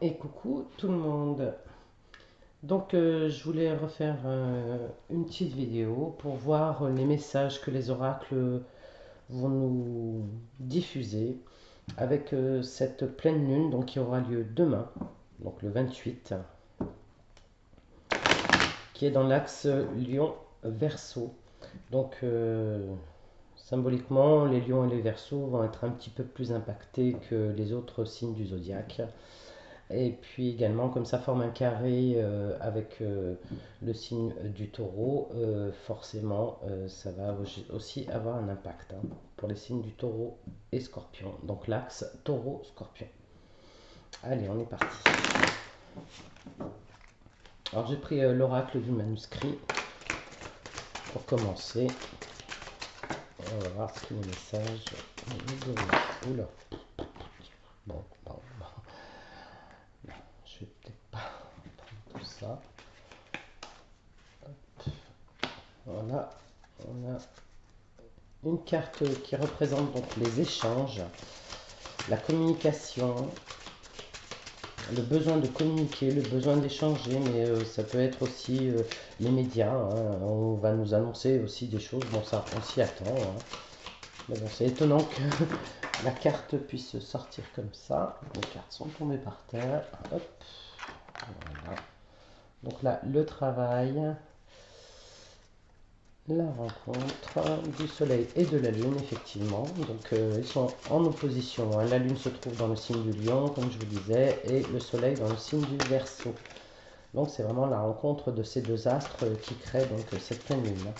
Et coucou tout le monde. Donc je voulais refaire une petite vidéo pour voir les messages que les oracles vont nous diffuser avec cette pleine lune donc, qui aura lieu demain, donc le 28, qui est dans l'axe Lion-Verseau. Donc symboliquement, les lions et les verseaux vont être un petit peu plus impactés que les autres signes du zodiaque. Et puis également, comme ça forme un carré avec le signe du taureau, forcément, ça va aussi avoir un impact pour les signes du taureau et scorpion. Donc l'axe taureau-scorpion. Allez, on est parti. Alors j'ai pris l'oracle du manuscrit pour commencer. On va voir ce que les messages nous donnent. Oula. Bon. Je vais peut-être pas prendre tout ça. Voilà, on a une carte qui représente donc les échanges, la communication, le besoin de communiquer, le besoin d'échanger, mais ça peut être aussi les médias. On va nous annoncer aussi des choses, bon ça on s'y attend. Mais bon, c'est étonnant que la carte puisse sortir comme ça. Les cartes sont tombées par terre. Hop, voilà. Donc là, le travail. La rencontre du soleil et de la lune, effectivement. Donc ils sont en opposition. La lune se trouve dans le signe du lion, comme je vous disais, et le soleil dans le signe du verseau. Donc c'est vraiment la rencontre de ces deux astres qui crée donc cette pleine lune.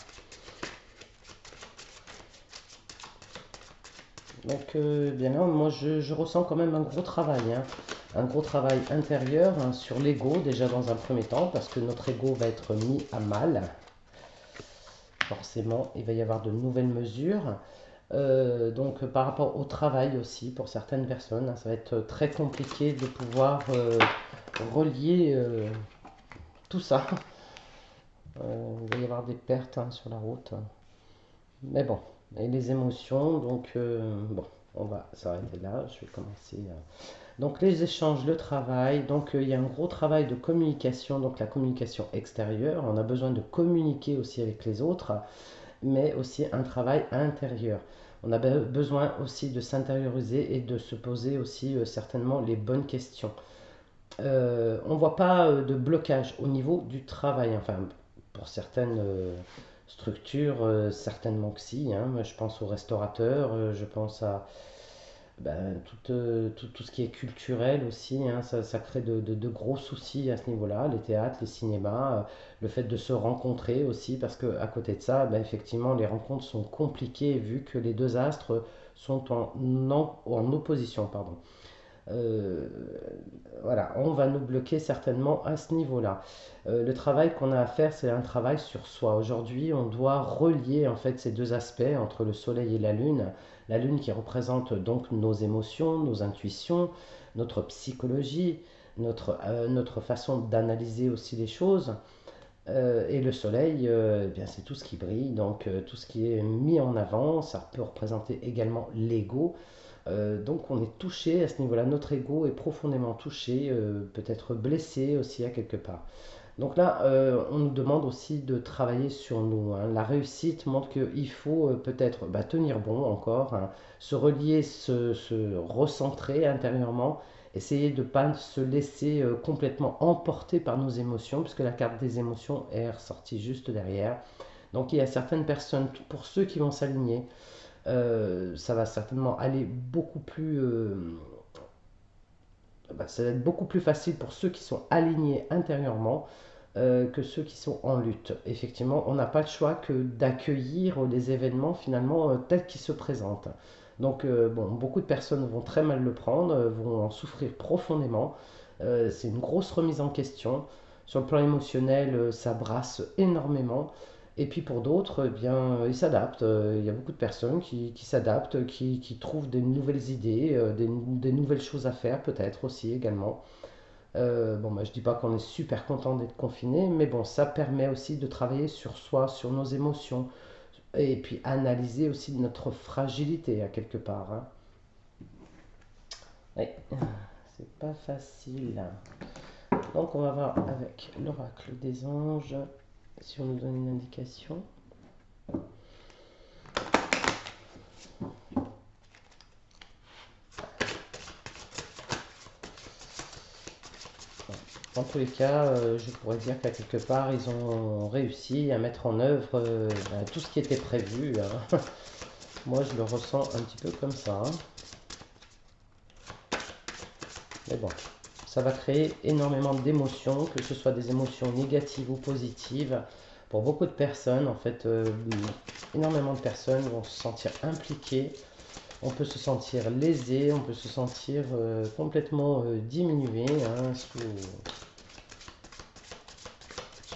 Donc bien là, moi je ressens quand même un gros travail. Un gros travail intérieur sur l'ego, déjà dans un premier temps, parce que notre ego va être mis à mal. Forcément, il va y avoir de nouvelles mesures. Donc par rapport au travail aussi, pour certaines personnes, ça va être très compliqué de pouvoir relier tout ça. Il va y avoir des pertes sur la route. Mais bon, et les émotions, donc bon, on va s'arrêter là, je vais commencer. Donc les échanges, le travail, donc il y a un gros travail de communication, donc la communication extérieure, on a besoin de communiquer aussi avec les autres, mais aussi un travail intérieur. On a besoin aussi de s'intérioriser et de se poser aussi certainement les bonnes questions. On ne voit pas de blocage au niveau du travail, enfin pour certaines structures, certainement que si. Moi, je pense aux restaurateurs, je pense à tout ce qui est culturel aussi, ça crée de gros soucis à ce niveau-là, les théâtres, les cinémas, le fait de se rencontrer aussi, parce qu'à côté de ça, effectivement, les rencontres sont compliquées vu que les deux astres sont en opposition. Pardon. Euh, voilà, on va nous bloquer certainement à ce niveau-là. Le travail qu'on a à faire, c'est un travail sur soi. Aujourd'hui, on doit relier en fait ces deux aspects entre le soleil et la lune. La lune qui représente donc nos émotions, nos intuitions, notre psychologie, notre façon d'analyser aussi les choses. Et le soleil, bien, c'est tout ce qui brille, donc tout ce qui est mis en avant. Ça peut représenter également l'ego. Donc on est touché à ce niveau-là, notre ego est profondément touché, peut-être blessé aussi à quelque part. Donc là, on nous demande aussi de travailler sur nous. La réussite montre qu'il faut peut-être tenir bon encore, se relier, se recentrer intérieurement, essayer de ne pas se laisser complètement emporter par nos émotions, puisque la carte des émotions est ressortie juste derrière. Donc il y a certaines personnes, pour ceux qui vont s'aligner, ça va certainement aller beaucoup plus. Ça va être beaucoup plus facile pour ceux qui sont alignés intérieurement que ceux qui sont en lutte. Effectivement, on n'a pas le choix que d'accueillir les événements finalement tels qu'ils se présentent. Donc, bon, beaucoup de personnes vont très mal le prendre, vont en souffrir profondément. C'est une grosse remise en question. Sur le plan émotionnel, ça brasse énormément. Et puis pour d'autres, eh bien, ils s'adaptent. Il y a beaucoup de personnes qui s'adaptent, qui trouvent des nouvelles idées, des nouvelles choses à faire peut-être aussi également. Je dis pas qu'on est super content d'être confiné, mais bon, ça permet aussi de travailler sur soi, sur nos émotions, et puis analyser aussi notre fragilité à quelque part. Oui, c'est pas facile. Donc on va voir avec l'oracle des anges si on nous donne une indication. Dans tous les cas, je pourrais dire qu'à quelque part, ils ont réussi à mettre en œuvre tout ce qui était prévu, hein. Moi, je le ressens un petit peu comme ça, hein. Mais bon, ça va créer énormément d'émotions, que ce soit des émotions négatives ou positives. Pour beaucoup de personnes, en fait, énormément de personnes vont se sentir impliquées. On peut se sentir lésé, on peut se sentir complètement diminué, hein, sous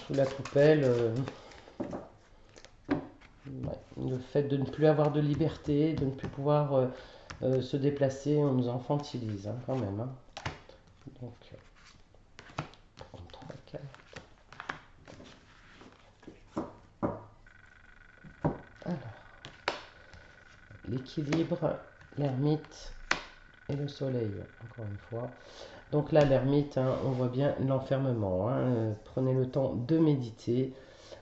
la coupelle. Ouais. Le fait de ne plus avoir de liberté, de ne plus pouvoir se déplacer, on nous infantilise, hein, quand même, hein. Donc, 3, 4. Alors, l'équilibre, l'ermite et le soleil, encore une fois. Donc là, l'ermite, hein, on voit bien l'enfermement, hein. Prenez le temps de méditer.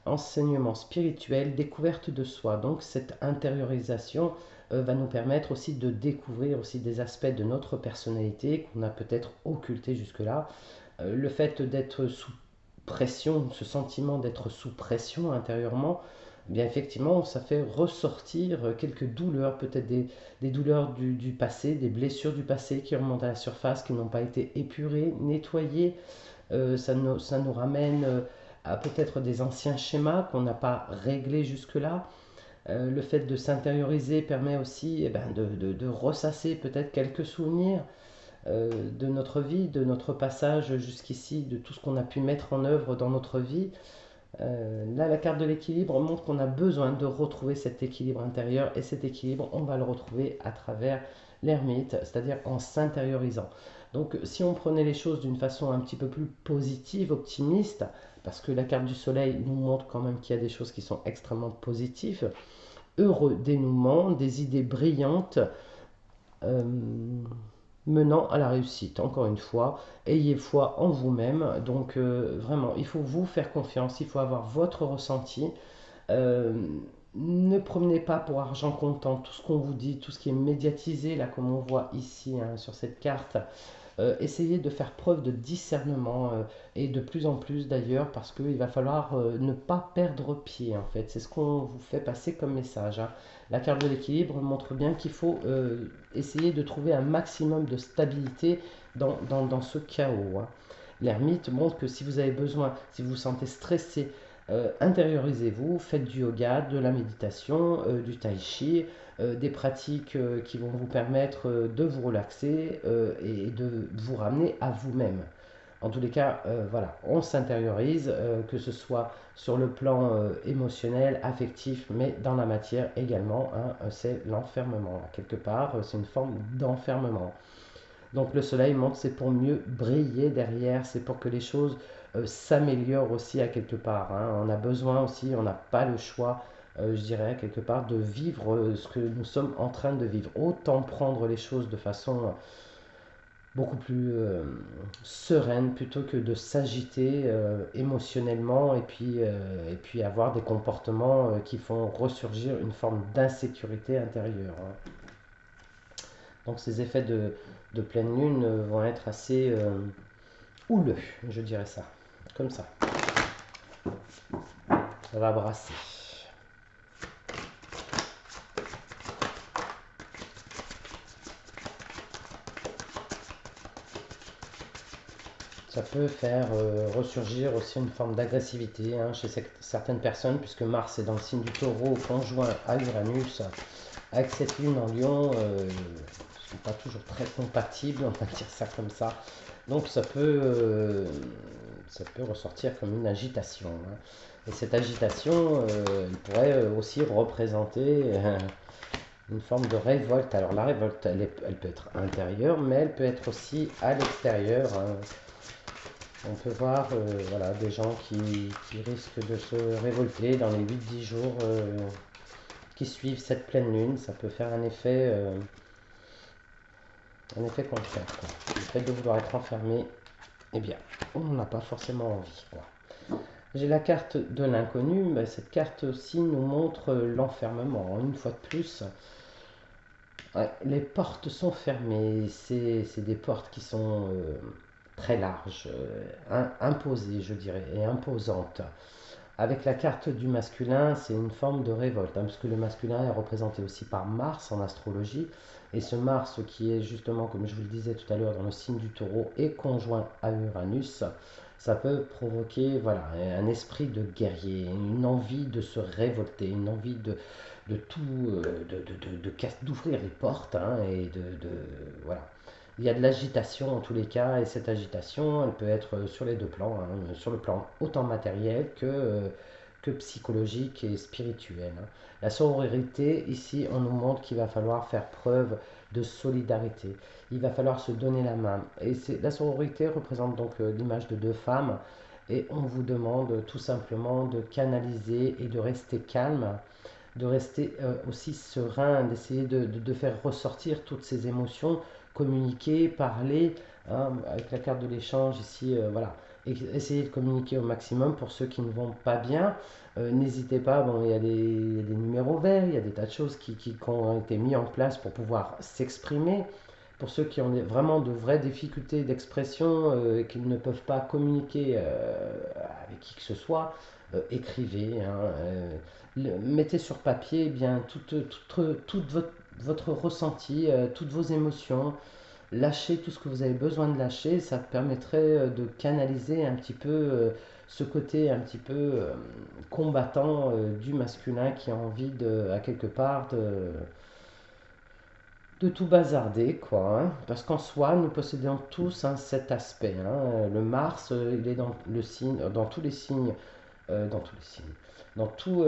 Enseignement spirituel, découverte de soi. Donc cette intériorisation va nous permettre aussi de découvrir aussi des aspects de notre personnalité qu'on a peut-être occulté jusque-là. Le fait d'être sous pression, ce sentiment d'être sous pression intérieurement, eh bien effectivement, ça fait ressortir quelques douleurs, peut-être des douleurs du passé, des blessures du passé qui remontent à la surface, qui n'ont pas été épurées, nettoyées. Ça nous ramène à peut-être des anciens schémas qu'on n'a pas réglés jusque-là. Le fait de s'intérioriser permet aussi de ressasser peut-être quelques souvenirs de notre vie, de notre passage jusqu'ici, de tout ce qu'on a pu mettre en œuvre dans notre vie. Là, la carte de l'équilibre montre qu'on a besoin de retrouver cet équilibre intérieur et cet équilibre, on va le retrouver à travers l'ermite, c'est-à-dire en s'intériorisant. Donc, si on prenait les choses d'une façon un petit peu plus positive, optimiste, parce que la carte du soleil nous montre quand même qu'il y a des choses qui sont extrêmement positives, heureux dénouement, des idées brillantes, euh, menant à la réussite. Encore une fois, ayez foi en vous-même. Donc vraiment, il faut vous faire confiance, il faut avoir votre ressenti. Euh, Ne promenez pas pour argent comptant tout ce qu'on vous dit, tout ce qui est médiatisé, là comme on voit ici, hein, sur cette carte. Essayez de faire preuve de discernement et de plus en plus d'ailleurs parce qu'il va falloir ne pas perdre pied en fait. C'est ce qu'on vous fait passer comme message, hein. La carte de l'équilibre montre bien qu'il faut essayer de trouver un maximum de stabilité dans ce chaos, hein. L'ermite montre que si vous avez besoin, si vous vous sentez stressé, intériorisez-vous, faites du yoga, de la méditation, du tai chi, des pratiques qui vont vous permettre de vous relaxer et de vous ramener à vous-même. En tous les cas, voilà, on s'intériorise, que ce soit sur le plan émotionnel, affectif, mais dans la matière également, hein, c'est l'enfermement. Quelque part, c'est une forme d'enfermement. Donc le soleil montre c'est pour mieux briller derrière, c'est pour que les choses s'améliorent aussi à quelque part, hein. On a besoin aussi, on n'a pas le choix, je dirais quelque part, de vivre ce que nous sommes en train de vivre. Autant prendre les choses de façon beaucoup plus sereine plutôt que de s'agiter émotionnellement et puis avoir des comportements qui font ressurgir une forme d'insécurité intérieure, hein. Donc ces effets de pleine lune vont être assez houleux, je dirais ça. Comme ça. Ça va brasser. Ça peut faire ressurgir aussi une forme d'agressivité, hein, chez certaines personnes, puisque Mars est dans le signe du taureau, conjoint à Uranus. Avec cette lune en lion, ne sont pas toujours très compatibles, on va dire ça comme ça. Donc ça peut ressortir comme une agitation, hein. Et cette agitation, elle pourrait aussi représenter une forme de révolte. Alors la révolte, elle peut être intérieure, mais elle peut être aussi à l'extérieur, hein. On peut voir voilà, des gens qui risquent de se révolter dans les 8-10 jours qui suivent cette pleine lune. Ça peut faire un effet un effet contraire, quoi. Le fait de vouloir être enfermé, eh bien, on n'en a pas forcément envie, quoi. J'ai la carte de l'inconnu, mais cette carte aussi nous montre l'enfermement. Une fois de plus, ouais, les portes sont fermées. C'est des portes qui sont très larges, imposées, je dirais, et imposantes. Avec la carte du masculin, c'est une forme de révolte, hein, parce que le masculin est représenté aussi par Mars en astrologie. Et ce Mars qui est justement, comme je vous le disais tout à l'heure, dans le signe du taureau et conjoint à Uranus, ça peut provoquer voilà, un esprit de guerrier, une envie de se révolter, une envie de tout, d'ouvrir les portes, hein, et voilà. Il y a de l'agitation en tous les cas, et cette agitation, elle peut être sur les deux plans, hein, sur le plan autant matériel que psychologique et spirituel, hein. La sororité, ici, on nous montre qu'il va falloir faire preuve de solidarité. Il va falloir se donner la main. Et la sororité représente donc l'image de deux femmes, et on vous demande tout simplement de canaliser et de rester calme, de rester aussi serein, d'essayer de faire ressortir toutes ces émotions, communiquer, parler, hein, avec la carte de l'échange ici, voilà. Essayer de communiquer au maximum pour ceux qui ne vont pas bien. N'hésitez pas, bon, il y a des numéros verts, il y a des tas de choses qui ont été mis en place pour pouvoir s'exprimer. Pour ceux qui ont vraiment de vraies difficultés d'expression et qui ne peuvent pas communiquer avec qui que ce soit, écrivez, hein, mettez sur papier, eh bien tout votre ressenti, toutes vos émotions, lâchez tout ce que vous avez besoin de lâcher, ça permettrait de canaliser un petit peu ce côté un petit peu combattant du masculin qui a envie à quelque part de tout bazarder, quoi, hein. Parce qu'en soi, nous possédons tous, hein, cet aspect, hein. Le Mars, il est dans le signe, dans tous les signes, dans tous les signes, dans tout,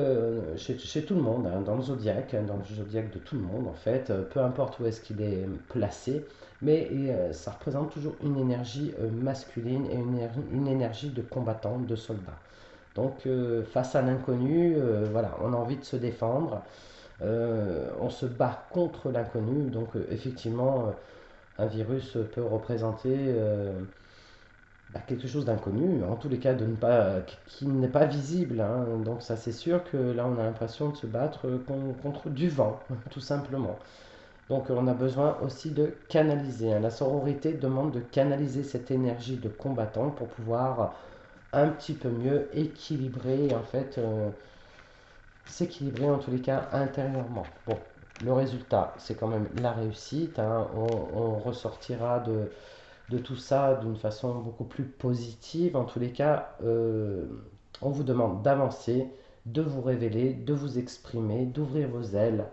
chez tout le monde, hein, dans le zodiaque de tout le monde, en fait, peu importe où est-ce qu'il est placé, mais ça représente toujours une énergie masculine et une énergie de combattant, de soldat. Donc, face à l'inconnu, voilà, on a envie de se défendre, on se bat contre l'inconnu, donc effectivement, un virus peut représenter quelque chose d'inconnu, en tous les cas de ne pas, qui n'est pas visible, hein. Donc ça c'est sûr que là on a l'impression de se battre contre du vent, tout simplement. Donc on a besoin aussi de canaliser, hein. La sororité demande de canaliser cette énergie de combattant pour pouvoir un petit peu mieux équilibrer, en fait, s'équilibrer en tous les cas intérieurement. Bon, le résultat, c'est quand même la réussite, hein. On ressortira de tout ça d'une façon beaucoup plus positive. En tous les cas, on vous demande d'avancer, de vous révéler, de vous exprimer, d'ouvrir vos ailes.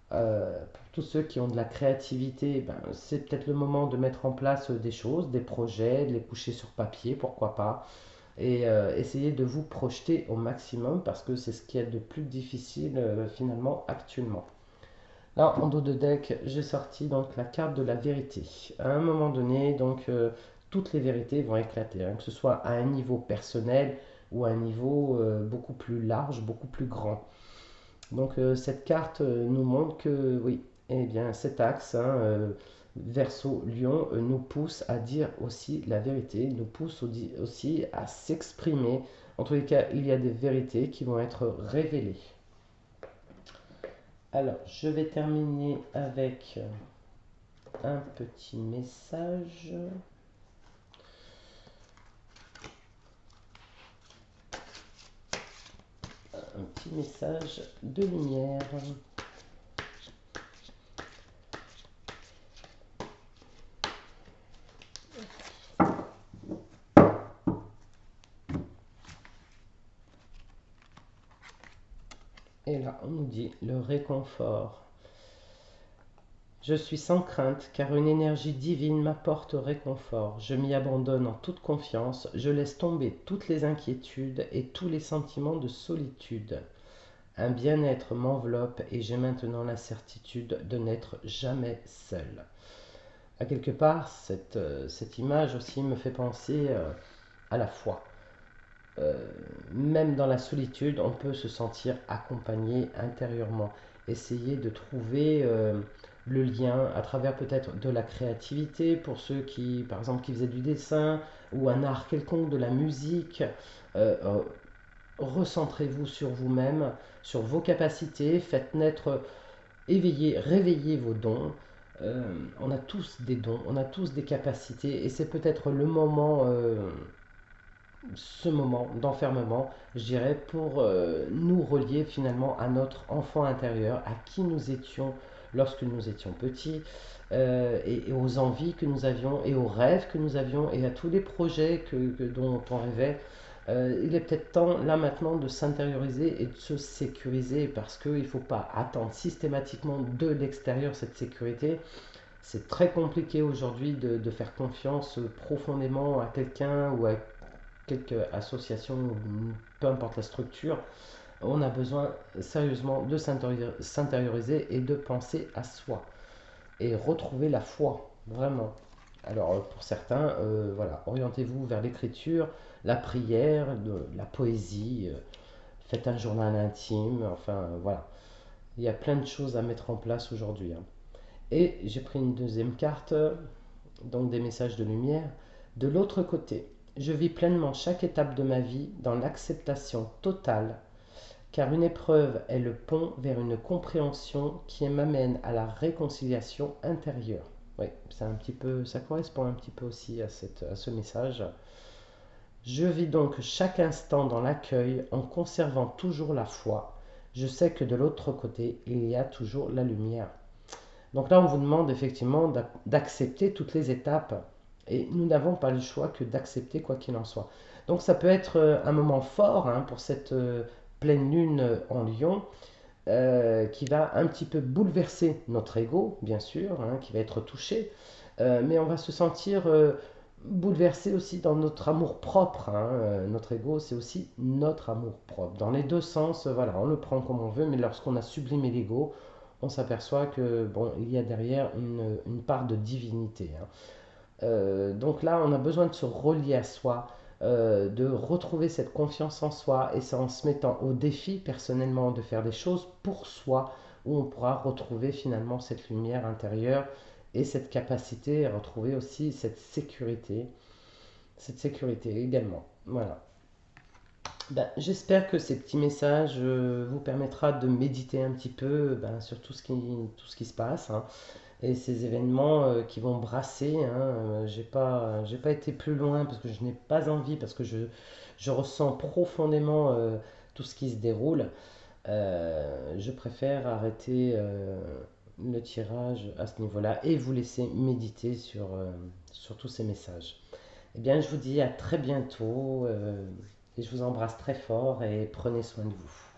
Pour tous ceux qui ont de la créativité, ben, c'est peut-être le moment de mettre en place des choses, des projets, de les coucher sur papier, pourquoi pas, et essayer de vous projeter au maximum parce que c'est ce qui est de plus difficile finalement actuellement. Là, en dos de deck, j'ai sorti donc la carte de la vérité. À un moment donné, donc toutes les vérités vont éclater, hein, que ce soit à un niveau personnel ou à un niveau beaucoup plus large, beaucoup plus grand. Donc cette carte nous montre que oui, eh bien cet axe, hein, Verseau Lion, nous pousse à dire aussi la vérité, nous pousse aussi à s'exprimer. En tous les cas, il y a des vérités qui vont être révélées. Alors, je vais terminer avec un petit message. Un petit message de lumière. Et là, on nous dit le réconfort. Je suis sans crainte, car une énergie divine m'apporte réconfort. Je m'y abandonne en toute confiance, je laisse tomber toutes les inquiétudes et tous les sentiments de solitude. Un bien-être m'enveloppe et j'ai maintenant la certitude de n'être jamais seul. À quelque part, cette image aussi me fait penser à la foi. Euh, Même dans la solitude, on peut se sentir accompagné intérieurement. Essayer de trouver le lien à travers peut-être de la créativité pour ceux qui, par exemple, qui faisaient du dessin ou un art quelconque, de la musique. Euh, euh, Recentrez-vous sur vous-même, sur vos capacités, faites naître, éveillez, réveillez vos dons. On a tous des dons, on a tous des capacités et c'est peut-être le moment, ce moment d'enfermement, je dirais, pour nous relier finalement à notre enfant intérieur, à qui nous étions lorsque nous étions petits, et aux envies que nous avions, et aux rêves que nous avions, et à tous les projets dont on rêvait. Il est peut-être temps là maintenant de s'intérioriser et de se sécuriser parce qu'il ne faut pas attendre systématiquement de l'extérieur cette sécurité. C'est très compliqué aujourd'hui de faire confiance profondément à quelqu'un ou à quelque association, peu importe la structure. On a besoin sérieusement de s'intérioriser et de penser à soi et retrouver la foi, vraiment. Alors pour certains, voilà, orientez-vous vers l'écriture, la prière, la poésie, faites un journal intime, enfin voilà. Il y a plein de choses à mettre en place aujourd'hui, hein. Et j'ai pris une deuxième carte, donc des messages de lumière. De l'autre côté, je vis pleinement chaque étape de ma vie dans l'acceptation totale, car une épreuve est le pont vers une compréhension qui m'amène à la réconciliation intérieure. Oui, c'est un petit peu, ça correspond un petit peu aussi à ce message. Je vis donc chaque instant dans l'accueil en conservant toujours la foi. Je sais que de l'autre côté, il y a toujours la lumière. Donc là, on vous demande effectivement d'accepter toutes les étapes. Et nous n'avons pas le choix que d'accepter quoi qu'il en soit. Donc ça peut être un moment fort, hein, pour cette pleine lune en Lion, qui va un petit peu bouleverser notre ego, bien sûr, hein, qui va être touché. Mais on va se sentir bouleversé aussi dans notre amour propre, hein. Notre ego, c'est aussi notre amour propre. Dans les deux sens, voilà, on le prend comme on veut, mais lorsqu'on a sublimé l'ego, on s'aperçoit que bon, il y a derrière une part de divinité, hein. Donc là, on a besoin de se relier à soi, de retrouver cette confiance en soi, et c'est en se mettant au défi personnellement de faire des choses pour soi où on pourra retrouver finalement cette lumière intérieure et cette capacité à retrouver aussi cette sécurité également. Voilà. Ben, j'espère que ces petits messages vous permettra de méditer un petit peu, ben, sur tout ce qui se passe, hein, et ces événements qui vont brasser, hein. J'ai pas été plus loin parce que je n'ai pas envie, parce que je ressens profondément tout ce qui se déroule. Je préfère arrêter le tirage à ce niveau-là et vous laisser méditer sur tous ces messages. Eh bien, je vous dis à très bientôt, et je vous embrasse très fort et prenez soin de vous.